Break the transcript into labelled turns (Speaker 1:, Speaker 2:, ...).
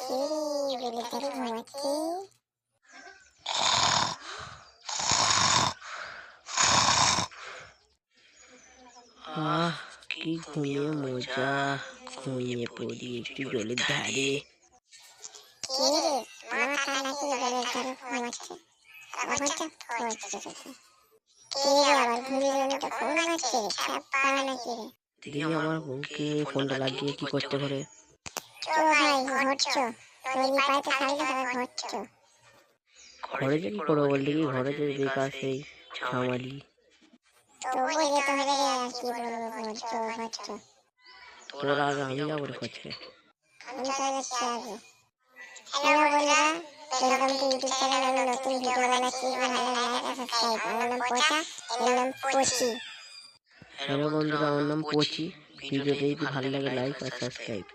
Speaker 1: ছেড়ে বলে তারে ঘুমাচ্ছে।
Speaker 2: আহ কি ঘুমিয়ে মজা, ঘুমিয়ে পড়ি একটু জলের ধারে।
Speaker 1: কে রে মাথা নাকি জলের ধারে ঘুমাচ্ছে? ঘুমাচ্ছে ঘুমাচ্ছে কে রে আবার ঘুমিয়ে তো ফোন আছে ছাপ্পা নাকি রে?
Speaker 2: দেখি আমার বউকে ফোনটা লাগিয়ে কি করতে পারে।
Speaker 1: চো ভাই ঘটছো নদী পাইতে খাইলে সবাই ঘটছো।
Speaker 2: ঘরে যে কি করবো বল দেখি, ঘরে যে বেকার সেই ঝামালি।
Speaker 1: তবুও যেতে হবে রে, আর কি বলবো ঘটছো ঘটছো।
Speaker 2: তোরা আগে আমি যাবো রে খোঁজে।
Speaker 1: আমি চলে যাচ্ছি আগে। হ্যালো বন্ধুরা, ওয়েলকাম টু ইউটিউব চ্যানেল। আমি নতুন ভিডিও বানাচ্ছি, ভালো লাইক আর সাবস্ক্রাইব। আমার নাম পোচা, এর নাম পচি।
Speaker 2: হ্যালো বন্ধুরা, আমার নাম পচি। ভিডিওটা যদি ভালো লাগে লাইক আর সাবস্ক্রাইব।